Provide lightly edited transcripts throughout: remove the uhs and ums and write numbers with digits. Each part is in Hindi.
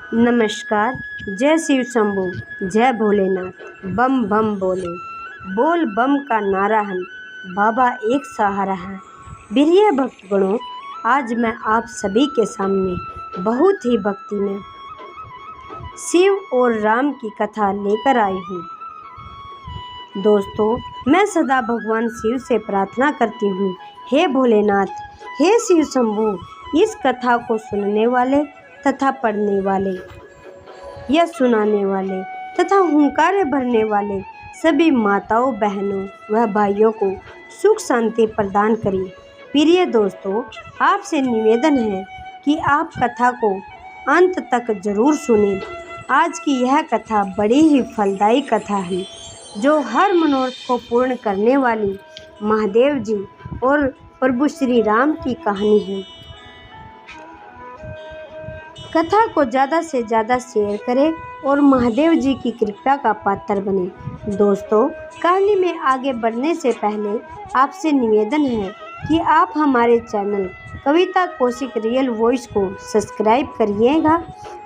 नमस्कार। जय शिव शंभू, जय भोलेनाथ। बम बम बोले, बोल बम का नारा है, बाबा एक सहारा है। प्रिय भक्तगणों, आज मैं आप सभी के सामने बहुत ही भक्ति में शिव और राम की कथा लेकर आई हूँ। दोस्तों, मैं सदा भगवान शिव से प्रार्थना करती हूँ, हे भोलेनाथ, हे शिव शंभू, इस कथा को सुनने वाले तथा पढ़ने वाले या सुनाने वाले तथा हुंकारे भरने वाले सभी माताओं, बहनों व भाइयों को सुख शांति प्रदान करिए। प्रिय दोस्तों, आपसे निवेदन है कि आप कथा को अंत तक जरूर सुनें। आज की यह कथा बड़ी ही फलदायी कथा है, जो हर मनोरथ को पूर्ण करने वाली महादेव जी और प्रभु श्री राम की कहानी है। कथा को ज़्यादा से ज़्यादा शेयर करें और महादेव जी की कृपा का पात्र बने। दोस्तों, कहानी में आगे बढ़ने से पहले आपसे निवेदन है कि आप हमारे चैनल कविता कौशिक रियल वॉइस को सब्सक्राइब करिएगा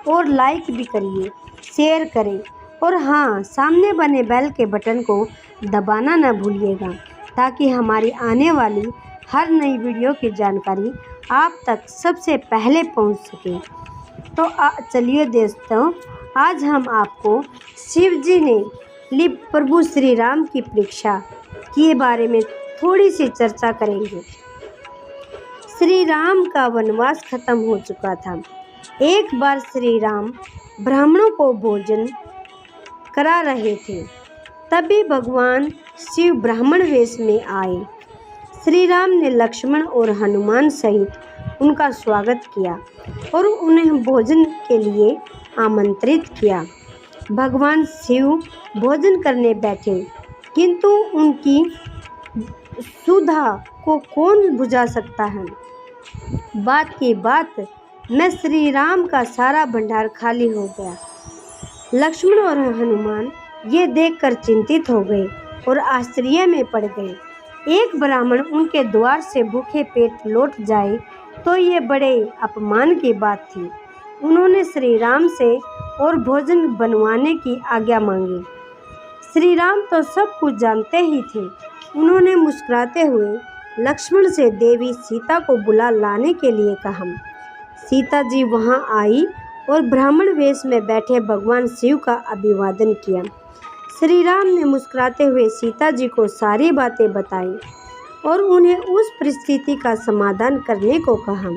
और लाइक भी करिए, शेयर करें और हाँ, सामने बने बेल के बटन को दबाना न भूलिएगा, ताकि हमारी आने वाली हर नई वीडियो की जानकारी आप तक सबसे पहले पहुंच सके। तो चलिए दोस्तों, आज हम आपको शिव जी ने ली प्रभु श्री राम की परीक्षा के बारे में थोड़ी सी चर्चा करेंगे। श्री राम का वनवास खत्म हो चुका था। एक बार श्री राम ब्राह्मणों को भोजन करा रहे थे, तभी भगवान शिव ब्राह्मण वेश में आए। श्री राम ने लक्ष्मण और हनुमान सहित उनका स्वागत किया और उन्हें भोजन के लिए आमंत्रित किया। भगवान शिव भोजन करने बैठे, किंतु उनकी सुधा को कौन बुझा सकता है। बात की बात में श्री राम का सारा भंडार खाली हो गया। लक्ष्मण और हनुमान ये देखकर चिंतित हो गए और आश्चर्य में पड़ गए। एक ब्राह्मण उनके द्वार से भूखे पेट लौट जाए तो ये बड़े अपमान की बात थी। उन्होंने श्री राम से और भोजन बनवाने की आज्ञा मांगी। श्री राम तो सब कुछ जानते ही थे। उन्होंने मुस्कुराते हुए लक्ष्मण से देवी सीता को बुला लाने के लिए कहा। सीता जी वहां आई और ब्राह्मण वेश में बैठे भगवान शिव का अभिवादन किया। श्री राम ने मुस्कुराते हुए सीता जी को सारी बातें बताई और उन्हें उस परिस्थिति का समाधान करने को कहा।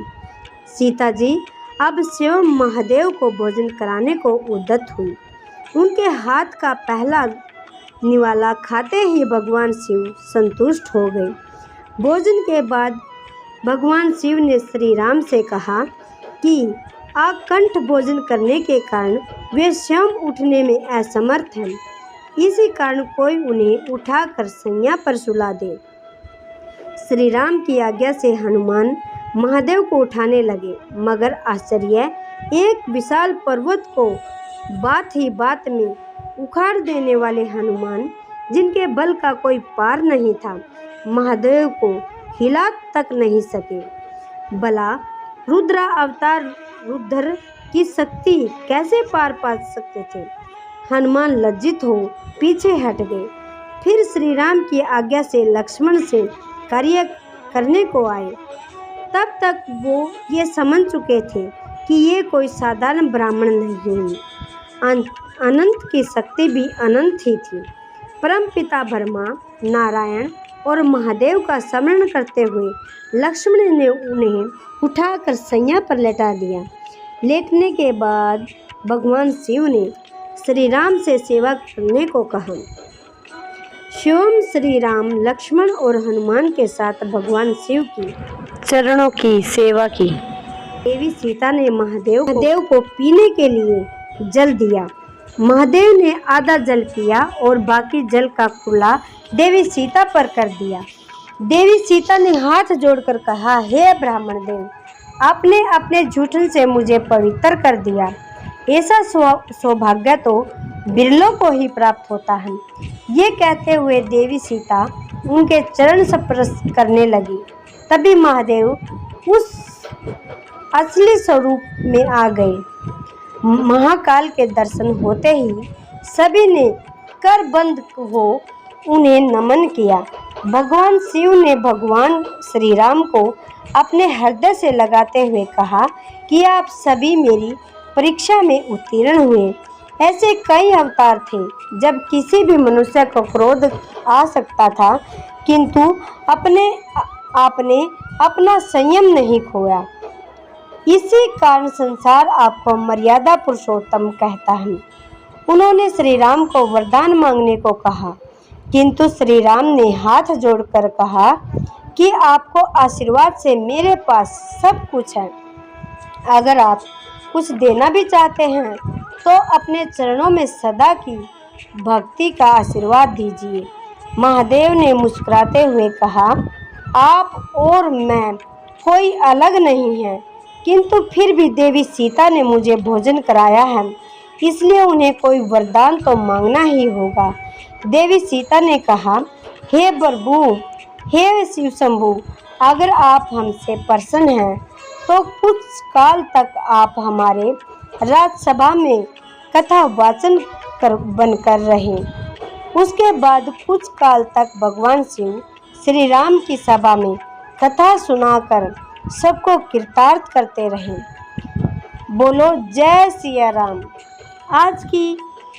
सीता जी अब शिव महादेव को भोजन कराने को उद्यत हुई। उनके हाथ का पहला निवाला खाते ही भगवान शिव संतुष्ट हो गए। भोजन के बाद भगवान शिव ने श्री राम से कहा कि आकंठ भोजन करने के कारण वे स्वयं उठने में असमर्थ हैं। इसी कारण कोई उन्हें उठाकर सैया पर सुला दे। श्री राम की आज्ञा से हनुमान महादेव को उठाने लगे, मगर आश्चर्य, एक विशाल पर्वत को बात ही बात में उखाड़ देने वाले हनुमान, जिनके बल का कोई पार नहीं था, महादेव को हिला तक नहीं सके। भला रुद्र अवतार रुद्र की शक्ति कैसे पार पा सकते थे। हनुमान लज्जित हो पीछे हट गए। फिर श्री राम की आज्ञा से लक्ष्मण से कार्य करने को आए। तब तक वो ये समझ चुके थे कि ये कोई साधारण ब्राह्मण नहीं, अनंत की शक्ति भी अनंत ही थी। परम पिता ब्रह्मा, नारायण और महादेव का स्मरण करते हुए लक्ष्मण ने उन्हें उठाकर सैया पर लेटा दिया। लेटने के बाद भगवान शिव ने श्री राम से सेवा करने को कहा। स्वयं श्री राम लक्ष्मण और हनुमान के साथ भगवान शिव की चरणों की सेवा की। देवी सीता ने महादेव को पीने के लिए जल दिया। महादेव ने आधा जल पिया और बाकी जल का कुल्ला देवी सीता पर कर दिया। देवी सीता ने हाथ जोड़कर कहा, हे ब्राह्मण देव, आपने अपने जूठन से मुझे पवित्र कर दिया। ऐसा सौभाग्य तो बिरलों को ही प्राप्त होता है। ये कहते हुए देवी सीता उनके चरण स्पर्श करने लगी। तभी महादेव उस असली स्वरूप में आ गए। महाकाल के दर्शन होते ही सभी ने कर बंद हो उन्हें नमन किया। भगवान शिव ने भगवान श्री राम को अपने हृदय से लगाते हुए कहा कि आप सभी मेरी परीक्षा में उत्तीर्ण हुए। ऐसे कई अवतार थे जब किसी भी मनुष्य को क्रोध आ सकता था, किंतु आपने अपना संयम नहीं खोया। इसी कारण संसार आपको मर्यादा पुरुषोत्तम कहता है। उन्होंने श्री राम को वरदान मांगने को कहा, किंतु श्री राम ने हाथ जोड़कर कहा कि आपको आशीर्वाद से मेरे पास सब कुछ है। अगर आप कुछ देना भी चाहते हैं तो अपने चरणों में सदा की भक्ति का आशीर्वाद दीजिए। महादेव ने मुस्कुराते हुए कहा, आप और मैं कोई अलग नहीं है, किंतु फिर भी देवी सीता ने मुझे भोजन कराया है, इसलिए उन्हें कोई वरदान तो मांगना ही होगा। देवी सीता ने कहा, हे प्रभु, हे शिव शंभु, अगर आप हमसे प्रसन्न हैं तो कुछ काल तक आप हमारे राजसभा में कथा वाचन बनकर रहें। उसके बाद कुछ काल तक भगवान शिव श्री राम की सभा में कथा सुनाकर सबको कृतार्थ करते रहें। बोलो जय सिया राम। आज की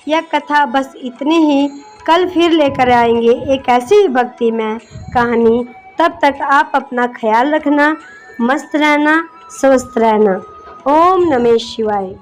यह कथा बस इतनी ही। कल फिर लेकर आएंगे एक ऐसी भक्तिमय कहानी। तब तक आप अपना ख्याल रखना, मस्त रहना, स्वस्थ रहना। ओम नमः शिवाय।